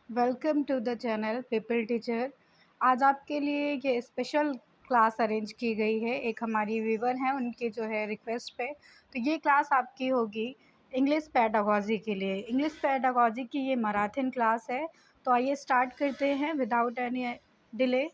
Welcome to the channel people teacher. आज आपके लिए ये स्पेशल क्लास अरेंज की गई है। एक हमारी व्यूवर हैं, उनके जो है रिक्वेस्ट पे। तो ये क्लास आपकी होगी इंग्लिश पेडागॉजी के लिए। इंग्लिश पेडागॉजी की ये मैराथन क्लास है। तो आइए स्टार्ट करते हैं विदाउट एनी डिले।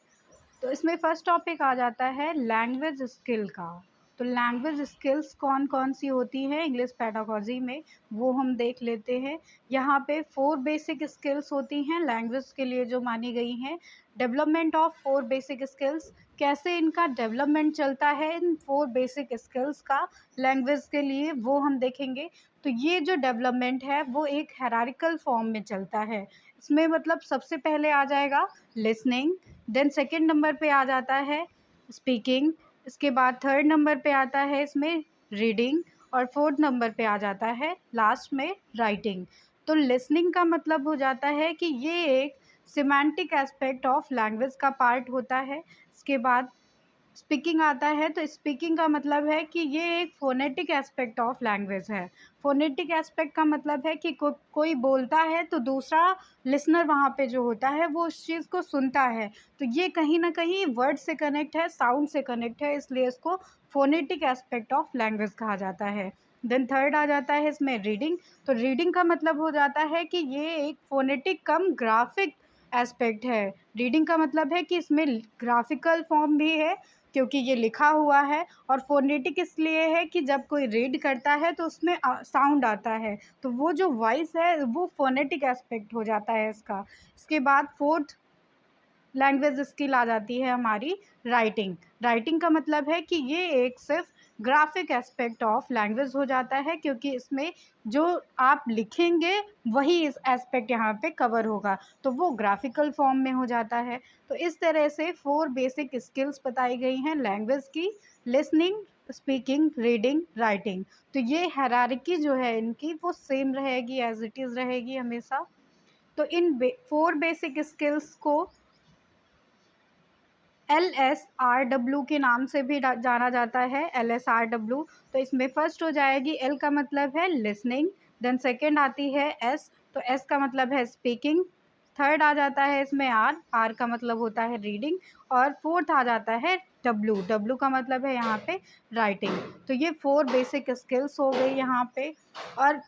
तो इसमें फर्स्ट टॉपिक आ जाता है लैंग्वेज स्किल का। तो लैंग्वेज स्किल्स कौन कौन सी होती हैं इंग्लिश पेडागॉजी में, वो हम देख लेते हैं। यहाँ पे 4 बेसिक स्किल्स होती हैं लैंग्वेज के लिए जो मानी गई हैं। डेवलपमेंट ऑफ 4 बेसिक स्किल्स, कैसे इनका डेवलपमेंट चलता है इन 4 बेसिक स्किल्स का लैंग्वेज के लिए, वो हम देखेंगे। तो ये जो डेवलपमेंट है वो एक हायरार्किकल फॉर्म में चलता है। इसमें मतलब सबसे पहले आ जाएगा लिसनिंग, देन सेकंड नंबर पे आ जाता है स्पीकिंग, इसके बाद थर्ड नंबर पे आता है इसमें रीडिंग, और फोर्थ नंबर पे आ जाता है लास्ट में राइटिंग। तो लिसनिंग का मतलब हो जाता है कि ये एक सिमेंटिक एस्पेक्ट ऑफ लैंग्वेज का पार्ट होता है। इसके बाद स्पीकिंग आता है। तो स्पीकिंग का मतलब है कि ये एक फोनेटिक एस्पेक्ट ऑफ लैंग्वेज है। फोनेटिक एस्पेक्ट का मतलब है कि कोई बोलता है तो दूसरा लिसनर वहाँ पे जो होता है वो उस चीज़ को सुनता है। तो ये कहीं ना कहीं वर्ड से कनेक्ट है, साउंड से कनेक्ट है, इसलिए इसको फोनेटिक एस्पेक्ट ऑफ लैंग्वेज कहा जाता है। देन थर्ड आ जाता है इसमें रीडिंग। तो रीडिंग का मतलब हो जाता है कि ये एक फोनेटिक कम ग्राफिक एस्पेक्ट है। रीडिंग का मतलब है कि इसमें ग्राफिकल फॉर्म भी है क्योंकि ये लिखा हुआ है, और फोनेटिक इसलिए है कि जब कोई रीड करता है तो उसमें साउंड आता है, तो वो जो वॉइस है वो फोनेटिक एस्पेक्ट हो जाता है इसका। इसके बाद फोर्थ लैंग्वेज स्किल आ जाती है हमारी राइटिंग। राइटिंग का मतलब है कि ये एक सिर्फ ग्राफिक एस्पेक्ट ऑफ लैंग्वेज हो जाता है, क्योंकि इसमें जो आप लिखेंगे वही इस एस्पेक्ट यहाँ पे कवर होगा, तो वो ग्राफिकल फॉर्म में हो जाता है। तो इस तरह से 4 बेसिक स्किल्स बताई गई हैं लैंग्वेज की: लिसनिंग, स्पीकिंग, रीडिंग, राइटिंग। तो ये हायरार्की जो है इनकी वो सेम रहेगी, एज इट इज़ रहेगी हमेशा। तो इन 4 बेसिक स्किल्स को LSRW के नाम से भी जाना जाता है, LSRW। तो इसमें फर्स्ट हो जाएगी L का मतलब है लिसनिंग, देन सेकंड आती है S, तो S का मतलब है स्पीकिंग, थर्ड आ जाता है इसमें R का मतलब होता है रीडिंग, और फोर्थ आ जाता है W का मतलब है यहाँ पे राइटिंग। तो ये 4 बेसिक स्किल्स हो गई यहाँ पे। और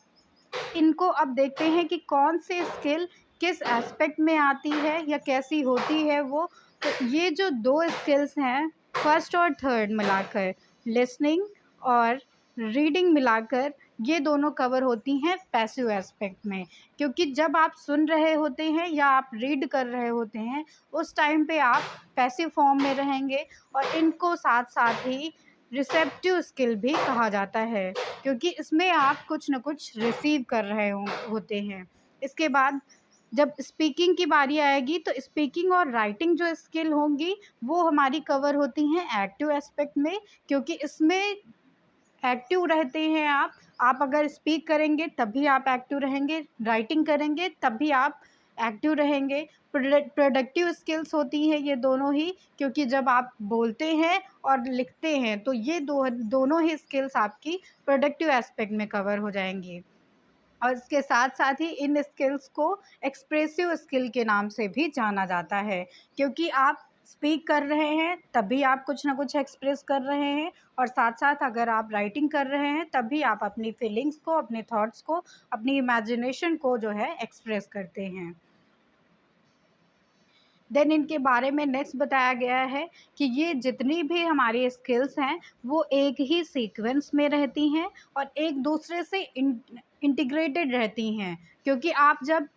इनको अब देखते हैं कि कौन सी स्किल किस एस्पेक्ट में आती है या कैसी होती है वो। तो ये जो 2 स्किल्स हैं, फर्स्ट और थर्ड मिलाकर, लिसनिंग और रीडिंग मिलाकर, ये दोनों कवर होती हैं पैसिव एस्पेक्ट में। क्योंकि जब आप सुन रहे होते हैं या आप रीड कर रहे होते हैं उस टाइम पे आप पैसिव फॉर्म में रहेंगे, और इनको साथ साथ ही रिसेप्टिव स्किल भी कहा जाता है, क्योंकि इसमें आप कुछ न कुछ रिसीव कर रहे होते हैं। इसके बाद जब स्पीकिंग की बारी आएगी तो स्पीकिंग और राइटिंग जो स्किल होंगी वो हमारी कवर होती हैं एक्टिव एस्पेक्ट में, क्योंकि इसमें एक्टिव रहते हैं आप अगर स्पीक करेंगे तभी आप एक्टिव रहेंगे, राइटिंग करेंगे तब भी आप एक्टिव रहेंगे। प्रोडक्टिव स्किल्स होती हैं ये दोनों ही, क्योंकि जब आप बोलते हैं और लिखते हैं तो ये दोनों ही स्किल्स आपकी प्रोडक्टिव एस्पेक्ट में कवर हो जाएंगी। और इसके साथ साथ ही इन स्किल्स को एक्सप्रेसिव स्किल के नाम से भी जाना जाता है, क्योंकि आप स्पीक कर रहे हैं तभी आप कुछ ना कुछ एक्सप्रेस कर रहे हैं, और साथ साथ अगर आप राइटिंग कर रहे हैं तभी आप अपनी फीलिंग्स को, अपने थॉट्स को, अपनी इमेजिनेशन को जो है एक्सप्रेस करते हैं। देन इनके बारे में नेक्स्ट बताया गया है कि ये जितनी भी हमारी स्किल्स हैं वो एक ही सीक्वेंस में रहती हैं और एक दूसरे से इंटीग्रेटेड रहती हैं, क्योंकि आप जब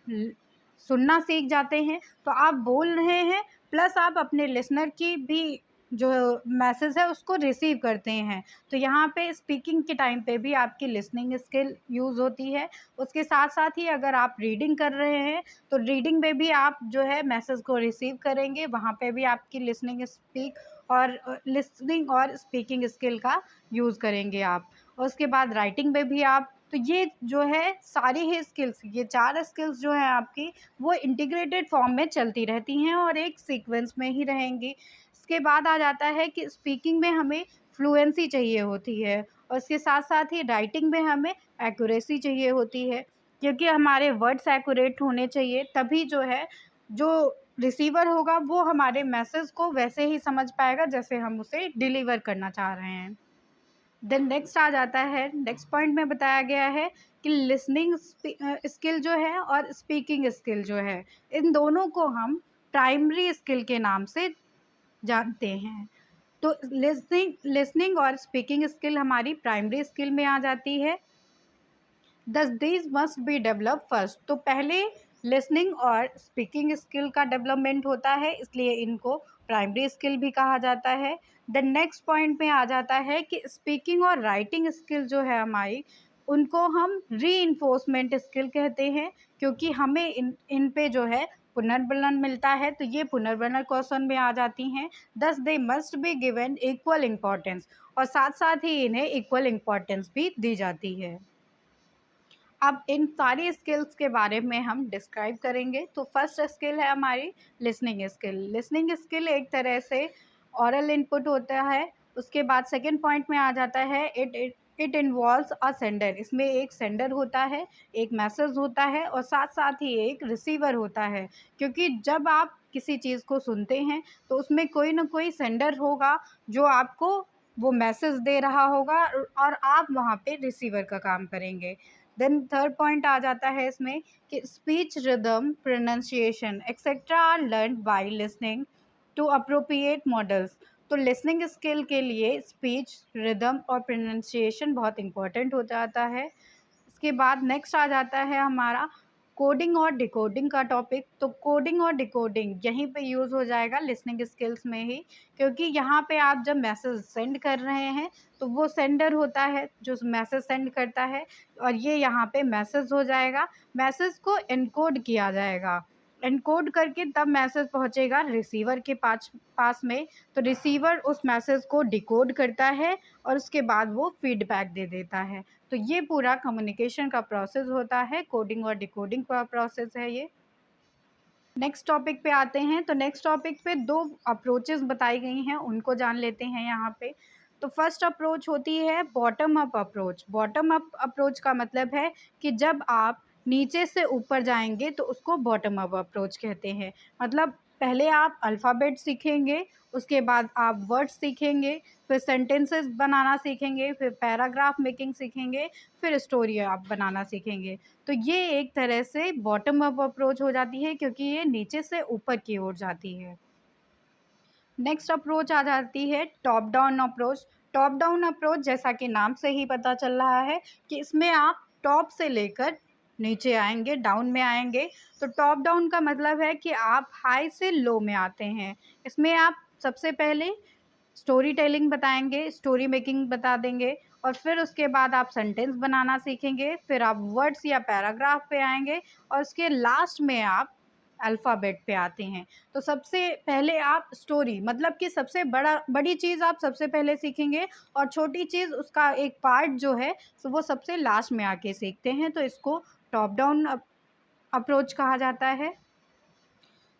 सुनना सीख जाते हैं तो आप बोल रहे हैं, प्लस आप अपने लिसनर की भी जो मैसेज है उसको रिसीव करते हैं। तो यहाँ पे स्पीकिंग के टाइम पे भी आपकी लिसनिंग स्किल यूज़ होती है। उसके साथ साथ ही अगर आप रीडिंग कर रहे हैं तो रीडिंग में भी आप जो है मैसेज को रिसीव करेंगे, वहाँ पे भी आपकी लिसनिंग और स्पीकिंग स्किल का यूज़ करेंगे आप। और उसके बाद राइटिंग में भी आप, तो ये जो है सारी ही स्किल्स, ये 4 स्किल्स जो हैं आपकी वो इंटीग्रेटेड फॉर्म में चलती रहती हैं और एक सीक्वेंस में ही रहेंगी। इसके बाद आ जाता है कि स्पीकिंग में हमें फ्लुएंसी चाहिए होती है, और इसके साथ साथ ही राइटिंग में हमें एक्यूरेसी चाहिए होती है। क्योंकि हमारे वर्ड्स एक्यूरेट होने चाहिए, तभी जो है जो रिसीवर होगा वो हमारे मैसेज को वैसे ही समझ पाएगा जैसे हम उसे डिलीवर करना चाह रहे हैं। देन नेक्स्ट आ जाता है, नेक्स्ट पॉइंट में बताया गया है कि लिसनिंग स्किल जो है और स्पीकिंग स्किल जो है, इन दोनों को हम प्राइमरी स्किल के नाम से जानते हैं। तो लिसनिंग लिसनिंग और स्पीकिंग स्किल हमारी प्राइमरी स्किल में आ जाती है। दस these must be develop first, तो पहले लिसनिंग और स्पीकिंग स्किल का डेवलपमेंट होता है, इसलिए इनको प्राइमरी स्किल भी कहा जाता है। द नेक्स्ट पॉइंट में आ जाता है कि स्पीकिंग और राइटिंग स्किल जो है हमारी, उनको हम री स्किल कहते हैं, क्योंकि हमें इन पे जो है पुनर्बलन मिलता है, तो ये पुनर्बलन क्वेश्चन में आ जाती हैं। दस they must be given equal importance, और साथ साथ ही इन्हें इक्वल इम्पॉर्टेंस भी दी जाती है। अब इन सारी स्किल्स के बारे में हम डिस्क्राइब करेंगे। तो फर्स्ट स्किल है हमारी लिसनिंग स्किल। लिसनिंग स्किल एक तरह से ऑरल इनपुट होता है। उसके बाद सेकंड पॉइंट में आ जाता है इट इन्वॉल्व्स अ सेंडर। इसमें एक सेंडर होता है, एक मैसेज होता है, और साथ साथ ही एक रिसीवर होता है, क्योंकि जब आप किसी चीज़ को सुनते हैं तो उसमें कोई ना कोई सेंडर होगा जो आपको वो मैसेज दे रहा होगा, और आप वहाँ पे रिसीवर का काम करेंगे। देन थर्ड पॉइंट आ जाता है इसमें कि speech rhythm pronunciation etcetera are learn by listening to appropriate models. तो लिसनिंग स्किल के लिए स्पीच रिदम और प्रोनाउंसिएशन बहुत इंपॉर्टेंट हो जाता है। इसके बाद नेक्स्ट आ जाता है हमारा कोडिंग और डिकोडिंग का टॉपिक। तो कोडिंग और डिकोडिंग यहीं पे यूज़ हो जाएगा लिसनिंग स्किल्स में ही, क्योंकि यहाँ पे आप जब मैसेज सेंड कर रहे हैं तो वो सेंडर होता है जो मैसेज सेंड करता है, और ये यहाँ पे मैसेज हो जाएगा। मैसेज को एनकोड किया जाएगा, एनकोड करके तब मैसेज पहुँचेगा रिसीवर के पास पास में। तो रिसीवर उस मैसेज को डिकोड करता है और उसके बाद वो फीडबैक दे देता है। तो ये पूरा कम्युनिकेशन का प्रोसेस होता है, कोडिंग और डिकोडिंग का प्रोसेस है ये। नेक्स्ट टॉपिक पे आते हैं। तो नेक्स्ट टॉपिक पे दो अप्रोचेस बताई गई हैं, उनको जान लेते हैं यहाँ पे। तो फर्स्ट अप्रोच होती है bottom up approach. Bottom up approach का मतलब है कि जब आप नीचे से ऊपर जाएंगे तो उसको बॉटम अप अप्रोच कहते हैं। मतलब पहले आप अल्फ़ाबेट सीखेंगे, उसके बाद आप वर्ड्स सीखेंगे, फिर सेंटेंसेस बनाना सीखेंगे, फिर पैराग्राफ मेकिंग सीखेंगे, फिर स्टोरी आप बनाना सीखेंगे। तो ये एक तरह से बॉटम अप अप्रोच हो जाती है, क्योंकि ये नीचे से ऊपर की ओर जाती है। नेक्स्ट अप्रोच आ जाती है top down approach. Top down approach जैसा कि नाम से ही पता चल रहा है कि इसमें आप टॉप से लेकर नीचे आएंगे, डाउन में आएंगे। तो टॉप डाउन का मतलब है कि आप हाई से लो में आते हैं। इसमें आप सबसे पहले स्टोरी टेलिंग बताएंगे, स्टोरी मेकिंग बता देंगे, और फिर उसके बाद आप सेंटेंस बनाना सीखेंगे, फिर आप वर्ड्स या पैराग्राफ पे आएंगे, और उसके लास्ट में आप अल्फ़ाबेट पे आते हैं। तो सबसे पहले आप स्टोरी, मतलब कि सबसे बड़ी चीज़ आप सबसे पहले सीखेंगे, और छोटी चीज़ उसका एक पार्ट जो है तो वो सबसे लास्ट में आके सीखते हैं। तो इसको टॉप डाउन अप्रोच कहा जाता है।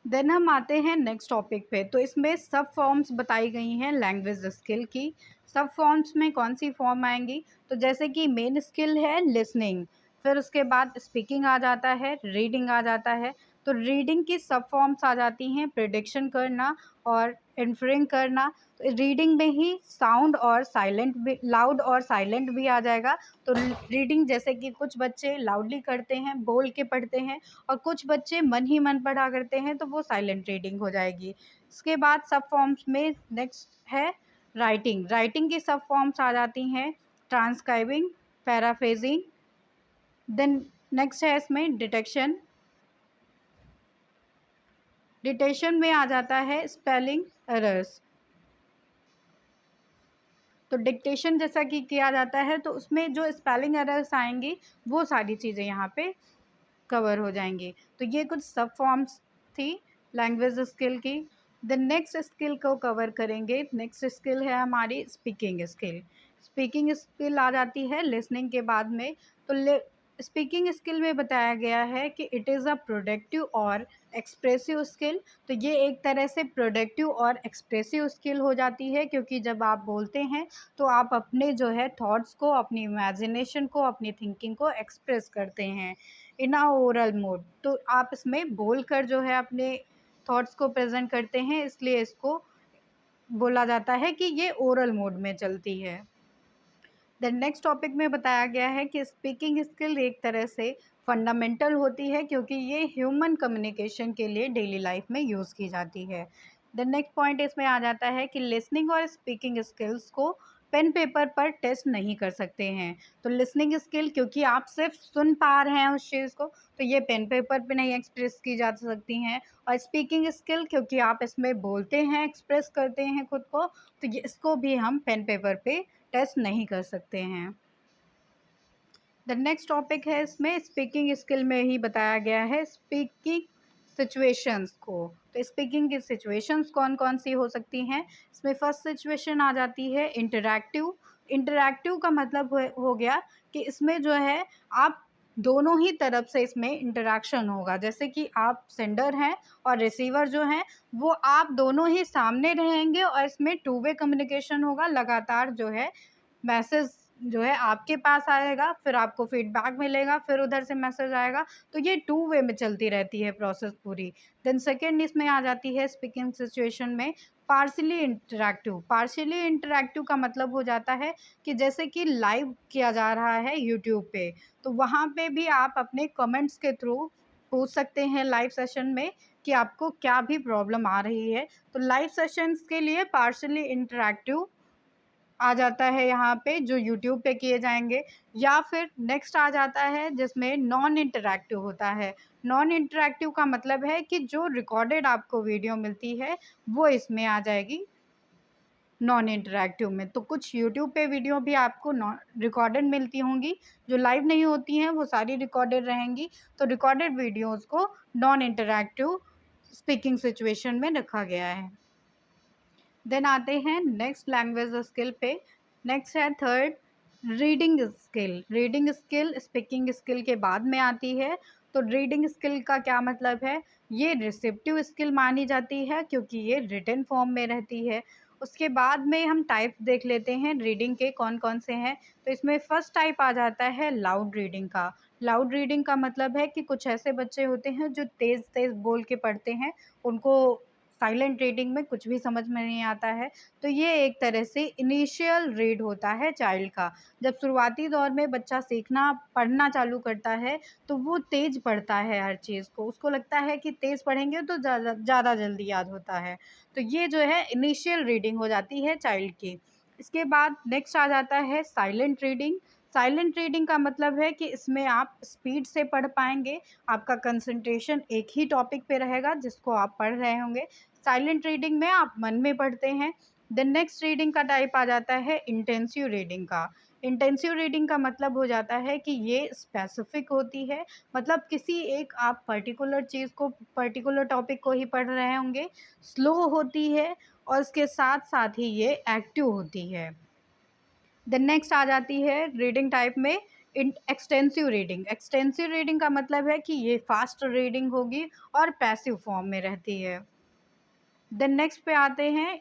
देन हम आते हैं नेक्स्ट टॉपिक पे। तो इसमें सब फॉर्म्स बताई गई हैं लैंग्वेज स्किल की। सब फॉर्म्स में कौन सी फॉर्म आएंगी, तो जैसे कि मेन स्किल है लिसनिंग, फिर उसके बाद स्पीकिंग आ जाता है, रीडिंग आ जाता है। तो रीडिंग की सब फॉर्म्स आ जाती हैं प्रिडिक्शन करना और इन्फरिंग करना। तो रीडिंग में ही साउंड और साइलेंट भी, लाउड और साइलेंट भी आ जाएगा। तो रीडिंग जैसे कि कुछ बच्चे लाउडली करते हैं, बोल के पढ़ते हैं, और कुछ बच्चे मन ही मन पढ़ा करते हैं, तो वो साइलेंट रीडिंग हो जाएगी। इसके बाद सब फॉर्म्स में नेक्स्ट है राइटिंग। राइटिंग की सब फॉर्म्स आ जाती हैं ट्रांसक्राइबिंग, पैराफ्रेजिंग। देन नेक्स्ट है इसमें डिटेक्शन। डिटेक्शन में आ जाता है स्पेलिंग एरर्स। तो डिक्टेशन जैसा कि किया जाता है, तो उसमें जो स्पेलिंग एरर्स आएंगी वो सारी चीज़ें यहाँ पे कवर हो जाएंगी। तो ये कुछ सब फॉर्म्स थी लैंग्वेज स्किल की। द नेक्स्ट स्किल को कवर करेंगे। नेक्स्ट स्किल है हमारी स्पीकिंग स्किल। स्पीकिंग स्किल आ जाती है लिसनिंग के बाद में। तो स्पीकिंग स्किल में बताया गया है कि इट इज़ अ प्रोडक्टिव और एक्सप्रेसिव स्किल। तो ये एक तरह से प्रोडक्टिव और एक्सप्रेसिव स्किल हो जाती है, क्योंकि जब आप बोलते हैं तो आप अपने जो है थॉट्स को, अपनी इमेजिनेशन को, अपनी थिंकिंग को एक्सप्रेस करते हैं। इन अ ओरल मोड। तो आप इसमें बोलकर जो है अपने थॉट्स को प्रेज़ेंट करते हैं, इसलिए इसको बोला जाता है कि ये ओरल मोड में चलती है। देन नेक्स्ट टॉपिक में बताया गया है कि स्पीकिंग स्किल एक तरह से फंडामेंटल होती है, क्योंकि ये ह्यूमन कम्युनिकेशन के लिए डेली लाइफ में यूज़ की जाती है। देन नेक्स्ट पॉइंट इसमें आ जाता है कि लिसनिंग और स्पीकिंग स्किल्स को पेन पेपर पर टेस्ट नहीं कर सकते हैं। तो लिसनिंग स्किल, क्योंकि आप सिर्फ सुन पा रहे हैं उस चीज़ को, तो ये पेन पेपर पे नहीं एक्सप्रेस की जा सकती हैं। और स्पीकिंग स्किल, क्योंकि आप इसमें बोलते हैं, एक्सप्रेस करते हैं खुद को, तो ये इसको भी हम पेन पेपर पे टेस्ट नहीं कर सकते हैं। द नेक्स्ट टॉपिक है, इसमें स्पीकिंग स्किल में ही बताया गया है स्पीकिंग सिचुएशंस को। तो स्पीकिंग की सिचुएशंस कौन कौन सी हो सकती हैं? इसमें फर्स्ट सिचुएशन आ जाती है इंटरैक्टिव। इंटरैक्टिव का मतलब हो गया कि इसमें जो है आप दोनों ही तरफ से इसमें इंटरैक्शन होगा। जैसे कि आप सेंडर हैं और रिसीवर जो हैं, वो आप दोनों ही सामने रहेंगे और इसमें टू वे कम्युनिकेशन होगा। लगातार जो है मैसेज जो है आपके पास आएगा, फिर आपको फीडबैक मिलेगा, फिर उधर से मैसेज आएगा। तो ये टू वे में चलती रहती है प्रोसेस पूरी। देन सेकंड इसमें आ जाती है स्पीकिंग सिचुएशन में पार्शियली इंटरैक्टिव। पार्शियली इंटरैक्टिव का मतलब हो जाता है कि जैसे कि लाइव किया जा रहा है यूट्यूब पे, तो वहाँ पे भी आप अपने कमेंट्स के थ्रू पूछ सकते हैं लाइव सेशन में कि आपको क्या भी प्रॉब्लम आ रही है। तो लाइव सेशंस के लिए पार्शियली इंटरैक्टिव आ जाता है यहाँ पे, जो यूट्यूब पे किए जाएँगे। या फिर नेक्स्ट आ जाता है जिसमें नॉन इंटरैक्टिव होता है। नॉन इंटरैक्टिव का मतलब है कि जो रिकॉर्डेड आपको वीडियो मिलती है, वो इसमें आ जाएगी नॉन इंटरैक्टिव में। तो कुछ यूट्यूब पे वीडियो भी आपको नॉन रिकॉर्डेड मिलती होंगी, जो लाइव नहीं होती हैं, वो सारी रिकॉर्डेड रहेंगी। तो रिकॉर्डेड वीडियोज़ को नॉन इंटरैक्टिव स्पीकिंग सिचुएशन में रखा गया है। देन आते हैं नेक्स्ट लैंग्वेज स्किल पे। नेक्स्ट है third reading skill. Reading skill speaking skill के बाद में आती है। तो रीडिंग स्किल का क्या मतलब है? ये रिसेप्टिव स्किल मानी जाती है, क्योंकि ये रिटन फॉर्म में रहती है। उसके बाद में हम टाइप देख लेते हैं रीडिंग के कौन कौन से हैं। तो इसमें फर्स्ट टाइप आ जाता है लाउड रीडिंग का। लाउड रीडिंग का मतलब है कि कुछ ऐसे बच्चे होते हैं जो तेज़ तेज़ बोल के पढ़ते हैं, उनको साइलेंट रीडिंग में कुछ भी समझ में नहीं आता है। तो ये एक तरह से इनिशियल रीड होता है चाइल्ड का। जब शुरुआती दौर में बच्चा सीखना पढ़ना चालू करता है, तो वो तेज़ पढ़ता है हर चीज़ को। उसको लगता है कि तेज़ पढ़ेंगे तो ज़्यादा जल्दी याद होता है। तो ये जो है इनिशियल रीडिंग हो जाती है चाइल्ड की। इसके बाद नेक्स्ट आ जाता है साइलेंट रीडिंग। साइलेंट रीडिंग का मतलब है कि इसमें आप स्पीड से पढ़ पाएँगे, आपका कंसंट्रेशन एक ही टॉपिक पे रहेगा जिसको आप पढ़ रहे होंगे। साइलेंट रीडिंग में आप मन में पढ़ते हैं। देन नेक्स्ट रीडिंग का टाइप आ जाता है इंटेंसिव रीडिंग का। इंटेंसिव रीडिंग का मतलब हो जाता है कि ये स्पेसिफिक होती है, मतलब किसी एक आप पर्टिकुलर चीज़ को, पर्टिकुलर टॉपिक को ही पढ़ रहे होंगे। स्लो होती है और इसके साथ-साथ ही ये एक्टिव होती है। देन नेक्स्ट आ जाती है रीडिंग टाइप में एक्सटेंसिव रीडिंग। एक्सटेंसिव रीडिंग का मतलब है कि ये फास्ट रीडिंग होगी और पैसिव फॉर्म में रहती है। देन नेक्स्ट पे आते हैं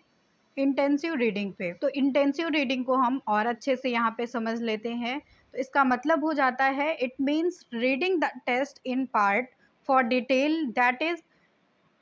इंटेंसिव रीडिंग पे। तो इंटेंसिव रीडिंग को हम और अच्छे से यहाँ पे समझ लेते हैं। तो इसका मतलब हो जाता है it means reading the text in part for detail, that is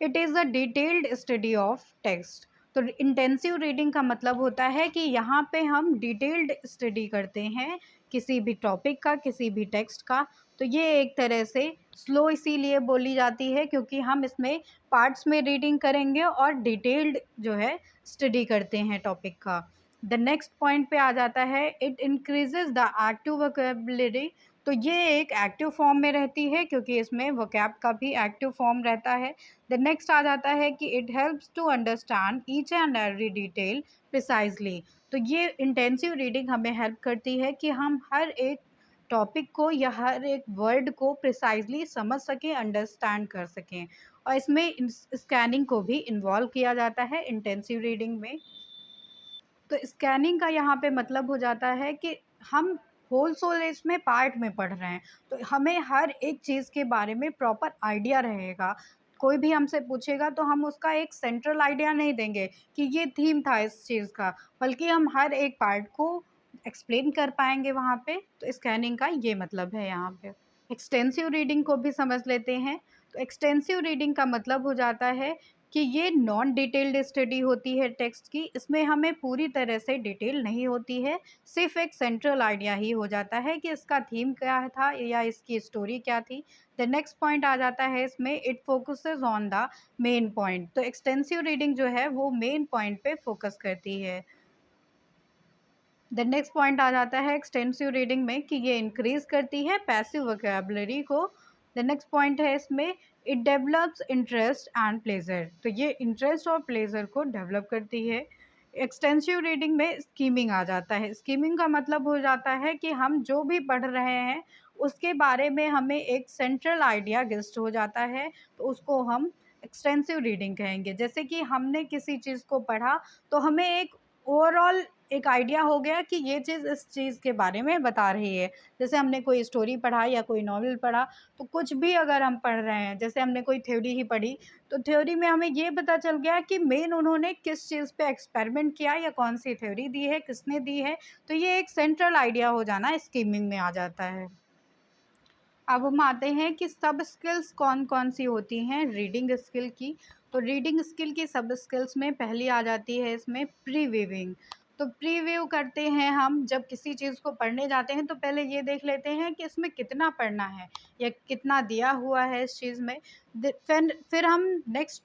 it is a detailed study of text. तो इंटेंसिव रीडिंग का मतलब होता है कि यहाँ पे हम डिटेल्ड स्टडी करते हैं किसी भी टॉपिक का, किसी भी टेक्स्ट का। तो ये एक तरह से स्लो इसीलिए बोली जाती है क्योंकि हम इसमें पार्ट्स में रीडिंग करेंगे और डिटेल्ड जो है स्टडी करते हैं टॉपिक का। द नेक्स्ट पॉइंट पे आ जाता है it increases the active vocabulary. तो ये एक एक्टिव फॉर्म में रहती है क्योंकि इसमें वोकैब का भी एक्टिव फॉर्म रहता है। द नेक्स्ट आ जाता है कि it helps to understand each and every detail precisely. तो ये इंटेंसिव रीडिंग हमें हेल्प करती है कि हम हर एक टॉपिक को या हर एक वर्ड को प्रिसाइजली समझ सकें, अंडरस्टैंड कर सकें। और इसमें स्कैनिंग को भी इन्वॉल्व किया जाता है इंटेंसिव रीडिंग में। तो स्कैनिंग का यहाँ पे मतलब हो जाता है कि हम होल सोल इसमें पार्ट में पढ़ रहे हैं, तो हमें हर एक चीज़ के बारे में प्रॉपर आइडिया रहेगा। कोई भी हमसे पूछेगा तो हम उसका एक सेंट्रल आइडिया नहीं देंगे कि ये थीम था इस चीज़ का, बल्कि हम हर एक पार्ट को एक्सप्लेन कर पाएँगे वहाँ पे। तो स्कैनिंग का ये मतलब है यहाँ पे। एक्सटेंसिव रीडिंग को भी समझ लेते हैं। तो एक्सटेंसिव रीडिंग का मतलब हो जाता है कि ये नॉन डिटेल्ड स्टडी होती है टेक्स्ट की। इसमें हमें पूरी तरह से डिटेल नहीं होती है, सिर्फ एक सेंट्रल आइडिया ही हो जाता है कि इसका थीम क्या था या इसकी स्टोरी क्या थी। द नेक्स्ट पॉइंट आ जाता है इसमें, it focuses on the main point. तो एक्सटेंसिव रीडिंग जो है वो मेन पॉइंट पे फोकस करती है। द नेक्स्ट पॉइंट आ जाता है एक्सटेंसिव रीडिंग में कि ये इंक्रीज करती है पैसिव वोकैबुलरी को। द नेक्स्ट पॉइंट है इसमें, it develops interest and pleasure. तो ये इंटरेस्ट और प्लेजर को डेवलप करती है। एक्सटेंसिव रीडिंग में स्कीमिंग आ जाता है। स्कीमिंग का मतलब हो जाता है कि हम जो भी पढ़ रहे हैं उसके बारे में हमें एक सेंट्रल आइडिया गेस्ट हो जाता है, तो उसको हम एक्सटेंसिव रीडिंग कहेंगे। जैसे कि हमने किसी चीज़ को पढ़ा तो हमें एक ओवरऑल एक आइडिया हो गया कि ये चीज़ इस चीज़ के बारे में बता रही है। जैसे हमने कोई स्टोरी पढ़ा या कोई नॉवल पढ़ा, तो कुछ भी अगर हम पढ़ रहे हैं, जैसे हमने कोई थ्योरी ही पढ़ी, तो थ्योरी में हमें ये पता चल गया कि मेन उन्होंने किस चीज़ पे एक्सपेरिमेंट किया या कौन सी थ्योरी दी है, किसने दी है। तो ये एक सेंट्रल आइडिया हो जाना स्कीमिंग में आ जाता है। अब हम आते हैं कि सब स्किल्स कौन-कौन सी होती हैं रीडिंग स्किल की। तो रीडिंग स्किल की सब स्किल्स में पहली आ जाती है इसमें प्रीव्यूइंग। तो प्रीव्यू करते हैं हम जब किसी चीज़ को पढ़ने जाते हैं तो पहले ये देख लेते हैं कि इसमें कितना पढ़ना है या कितना दिया हुआ है इस चीज़ में। फिर हम नेक्स्ट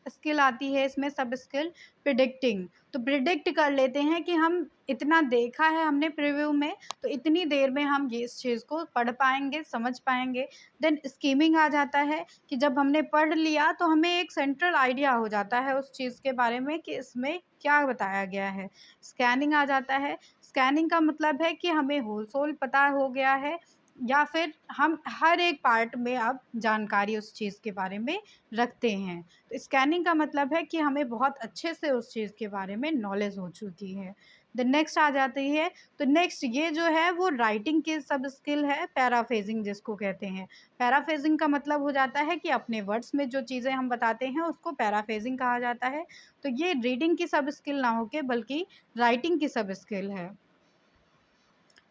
स्किल आती है इसमें सब स्किल प्रिडिक्टिंग। तो प्रिडिक्ट कर लेते हैं कि हम इतना देखा है हमने प्रीव्यू में, तो इतनी देर में हम ये इस चीज़ को पढ़ पाएंगे, समझ पाएंगे। देन स्कीमिंग आ जाता है कि जब हमने पढ़ लिया तो हमें एक सेंट्रल आइडिया हो जाता है उस चीज़ के बारे में कि इसमें क्या बताया गया है। स्कैनिंग आ जाता है। स्कैनिंग का मतलब है कि हमें होल सोल पता हो गया है या फिर हम हर एक पार्ट में अब जानकारी उस चीज़ के बारे में रखते हैं। तो स्कैनिंग का मतलब है कि हमें बहुत अच्छे से उस चीज़ के बारे में नॉलेज हो चुकी है। द नेक्स्ट आ जाती है, तो नेक्स्ट ये जो है वो राइटिंग की सब स्किल है, पैराफ्रेजिंग जिसको कहते हैं। पैराफ्रेजिंग का मतलब हो जाता है कि अपने वर्ड्स में जो चीज़ें हम बताते हैं उसको पैराफ्रेजिंग कहा जाता है। तो ये रीडिंग की सब स्किल ना होके बल्कि राइटिंग की सब स्किल है।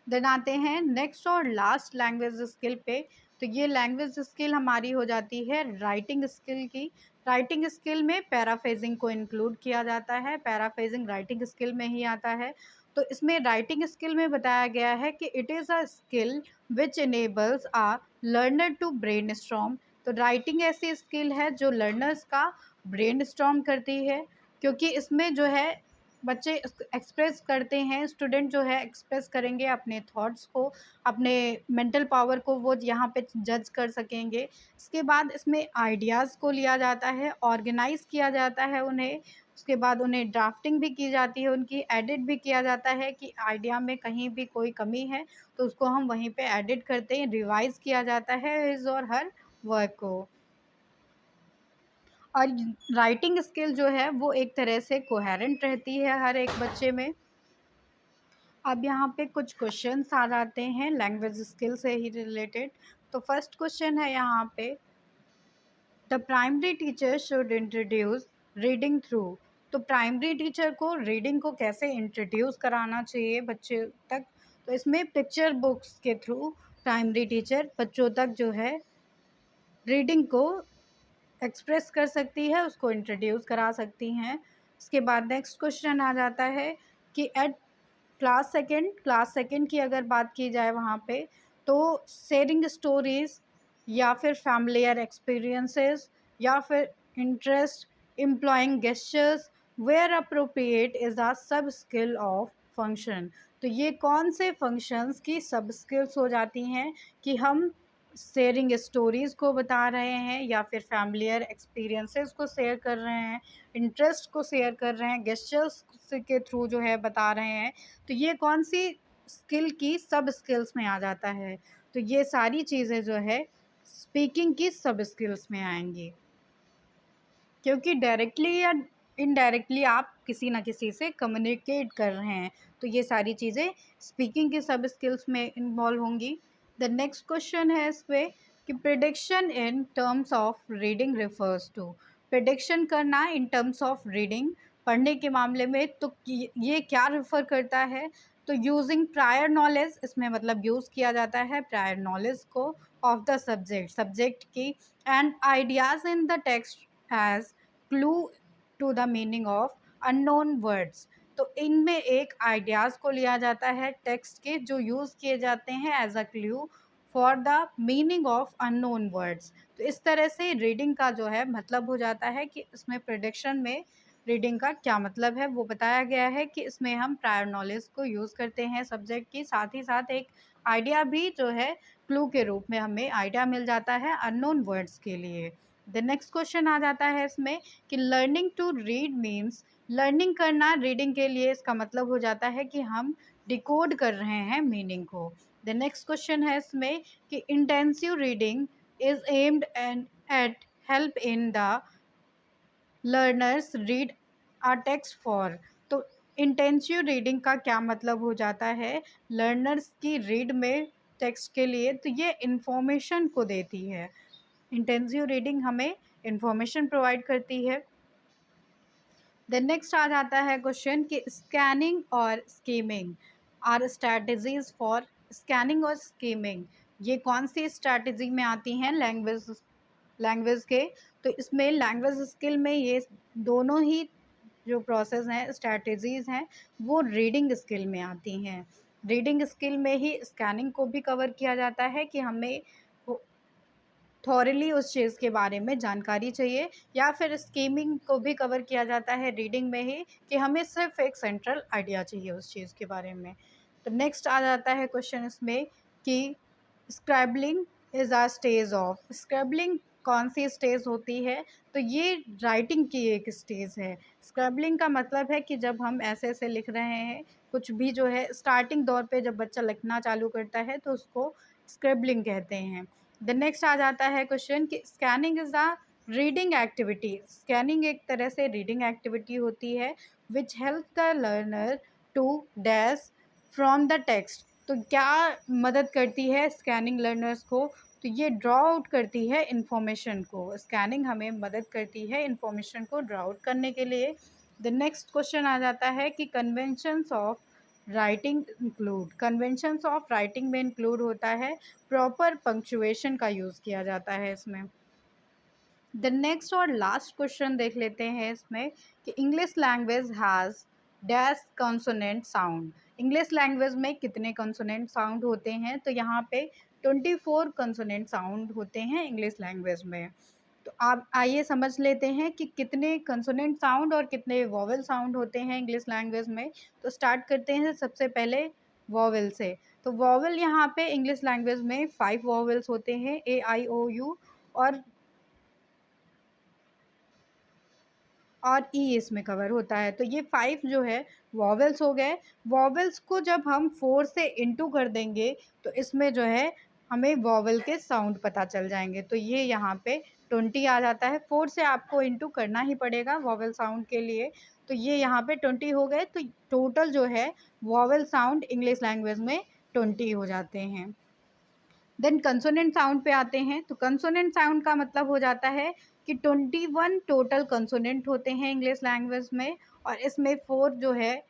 देन आते हैं नेक्स्ट और लास्ट लैंग्वेज स्किल पे। तो ये लैंग्वेज स्किल हमारी हो जाती है राइटिंग स्किल की। राइटिंग स्किल में पैराफ्रेजिंग को इंक्लूड किया जाता है। पैराफ्रेजिंग राइटिंग स्किल में ही आता है। तो इसमें राइटिंग स्किल में बताया गया है कि it is a skill which enables a learner to brainstorm. तो राइटिंग ऐसी स्किल है जो लर्नर्स का ब्रेनस्टॉर्म करती है, क्योंकि इसमें जो है बच्चे एक्सप्रेस करते हैं, स्टूडेंट जो है एक्सप्रेस करेंगे अपने थॉट्स को, अपने मेंटल पावर को वो यहाँ पे जज कर सकेंगे। इसके बाद इसमें आइडियाज़ को लिया जाता है, ऑर्गेनाइज़ किया जाता है उन्हें। उसके बाद उन्हें ड्राफ्टिंग भी की जाती है, उनकी एडिट भी किया जाता है कि आइडिया में कहीं भी कोई कमी है तो उसको हम वहीं पे एडिट करते हैं, रिवाइज़ किया जाता है हिज़ और हर वर्क को। और राइटिंग स्किल जो है वो एक तरह से कोहेरेंट रहती है हर एक बच्चे में। अब यहाँ पे कुछ क्वेश्चंस आ जाते हैं लैंग्वेज स्किल से ही रिलेटेड। तो फर्स्ट क्वेश्चन है यहाँ पे, the primary teacher should introduce reading through. तो प्राइमरी टीचर को रीडिंग को कैसे इंट्रोड्यूस कराना चाहिए बच्चे तक। तो इसमें पिक्चर बुक्स के थ्रू प्राइमरी टीचर बच्चों तक जो है रीडिंग को एक्सप्रेस कर सकती है, उसको इंट्रोड्यूस करा सकती हैं। उसके बाद नेक्स्ट क्वेश्चन आ जाता है कि एट क्लास सेकंड की अगर बात की जाए वहाँ पे, तो शेयरिंग स्टोरीज़ या फिर फैमिलियर एक्सपीरियंसेस या फिर interest, employing gestures where appropriate is a sub skill of function. तो ये कौन से फंक्शंस की सब स्किल्स हो जाती हैं कि हम शेयरिंग स्टोरीज़ को बता रहे हैं या फिर फैमिलियर एक्सपीरियंसेस को शेयर कर रहे हैं, इंटरेस्ट को शेयर कर रहे हैं, गेस्चर्स के थ्रू जो है बता रहे हैं। तो ये कौन सी स्किल की सब स्किल्स में आ जाता है। तो ये सारी चीज़ें जो है स्पीकिंग की सब स्किल्स में आएंगी, क्योंकि डायरेक्टली या इनडायरेक्टली आप किसी ना किसी से कम्युनिकेट कर रहे हैं। तो ये सारी चीज़ें स्पीकिंग की सब स्किल्स में इन्वॉल्व होंगी। द नेक्स्ट क्वेश्चन है इस पे कि prediction in terms of reading refers to. Prediction करना इन टर्म्स ऑफ रीडिंग, पढ़ने के मामले में, तो ये क्या रेफ़र करता है। तो यूजिंग प्रायर नॉलेज, इसमें मतलब यूज़ किया जाता है प्रायर नॉलेज को ऑफ द सब्जेक्ट की, and ideas in the text as clue to the meaning of unknown words. तो इनमें एक आइडियाज़ को लिया जाता है टेक्स्ट के, जो यूज़ किए जाते हैं as a clue for the meaning of unknown words. तो इस तरह से रीडिंग का जो है मतलब हो जाता है कि इसमें प्रिडिक्शन में रीडिंग का क्या मतलब है वो बताया गया है कि इसमें हम प्रायर नॉलेज को यूज़ करते हैं सब्जेक्ट की, साथ ही साथ एक आइडिया भी जो है क्लू के रूप में हमें आइडिया मिल जाता है अननोन वर्ड्स के लिए। द नेक्स्ट क्वेश्चन आ जाता है इसमें कि learning to read means, learning करना रीडिंग के लिए इसका मतलब हो जाता है कि हम डिकोड कर रहे हैं मीनिंग को। द नेक्स्ट क्वेश्चन है इसमें कि intensive reading is aimed and at help in the learners read a text for. तो इंटेंसिव रीडिंग का क्या मतलब हो जाता है लर्नर्स की रीड में टेक्स्ट के लिए, तो ये इंफॉर्मेशन को देती है। इंटेंसिव रीडिंग हमें इंफॉर्मेशन प्रोवाइड करती है। देन नेक्स्ट आ जाता है क्वेश्चन कि स्कैनिंग और skimming are strategies for, scanning और स्कीमिंग ये कौन सी स्ट्रैटेजी में आती हैं लैंग्वेज के। तो इसमें लैंग्वेज स्किल में ये दोनों ही जो प्रोसेस हैं स्ट्रैटेजीज हैं वो रीडिंग स्किल में आती हैं। रीडिंग स्किल में ही स्कैनिंग को भी कवर किया जाता है कि हमें थॉरली उस चीज़ के बारे में जानकारी चाहिए, या फिर स्कीमिंग को भी कवर किया जाता है रीडिंग में ही कि हमें सिर्फ एक सेंट्रल आइडिया चाहिए उस चीज़ के बारे में। तो नेक्स्ट आ जाता है क्वेश्चन इसमें कि scrabbling is a stage of, scrabbling कौन सी स्टेज होती है। तो ये राइटिंग की एक स्टेज है। स्क्रैबलिंग का मतलब है कि जब हम ऐसे ऐसे लिख रहे हैं कुछ भी जो है स्टार्टिंग दौर पे जब बच्चा लिखना चालू करता है तो उसको स्क्रैबलिंग कहते हैं। द नेक्स्ट आ जाता है क्वेश्चन कि scanning is a reading activity, scanning एक तरह से रीडिंग एक्टिविटी होती है which help the learner to dash from the text. तो क्या मदद करती है स्कैनिंग लर्नर्स को, तो ये ड्रॉ आउट करती है इन्फॉर्मेशन को। स्कैनिंग हमें मदद करती है इन्फॉर्मेशन को ड्रॉ आउट करने के लिए। द नेक्स्ट क्वेश्चन आ जाता है कि conventions of writing include, conventions of writing में इंक्लूड होता है प्रॉपर पंक्चुएशन का यूज़ किया जाता है इसमें। द नेक्स्ट और लास्ट क्वेश्चन देख लेते हैं इसमें कि English language has dash consonant sound, English language में कितने कॉन्सोनेंट साउंड होते हैं। तो यहाँ पे 24 कॉन्सोनेंट साउंड होते हैं इंग्लिश लैंग्वेज में। तो आप आइए समझ लेते हैं कि कितने कंसोनेंट साउंड और कितने वॉवेल साउंड होते हैं इंग्लिश लैंग्वेज में। तो स्टार्ट करते हैं सबसे पहले वॉवेल से। तो वॉवेल यहाँ पे इंग्लिश लैंग्वेज में 5 वॉवेल्स होते हैं, ए आई ओ यू और ई इसमें कवर होता है। तो ये 5 जो है वॉवेल्स हो गए। वॉवेल्स को जब हम 4 से इंटू कर देंगे तो इसमें जो है हमें वॉवेल के साउंड पता चल जाएंगे। तो ये यहाँ पे 20 आ जाता है, 4 से आपको इंटू करना ही पड़ेगा वॉवेल साउंड के लिए। तो ये यहाँ पे 20 हो गए। तो टोटल जो है वॉवेल साउंड इंग्लिश लैंग्वेज में 20 हो जाते हैं। देन कंसोनेंट साउंड पे आते हैं। तो कंसोनेंट साउंड का मतलब हो जाता है कि 21 टोटल कंसोनेंट होते हैं इंग्लिश लैंग्वेज में, और इसमें 4 जो है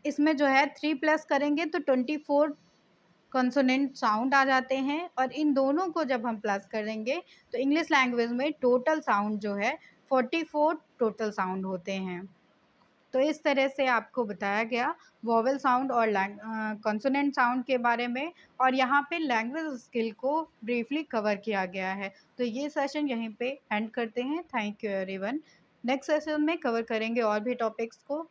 इसमें जो है 3 प्लस करेंगे तो 24 कंसोनेंट साउंड आ जाते हैं, और इन दोनों को जब हम प्लस करेंगे तो इंग्लिश लैंग्वेज में टोटल साउंड जो है 44 टोटल साउंड होते हैं। तो इस तरह से आपको बताया गया वॉवेल साउंड और कॉन्सोनेंट साउंड के बारे में, और यहाँ पे लैंग्वेज स्किल को ब्रीफली कवर किया गया है। तो ये सेशन यहीं पे एंड करते हैं। Thank you everyone. Next session में कवर करेंगे और भी टॉपिक्स को।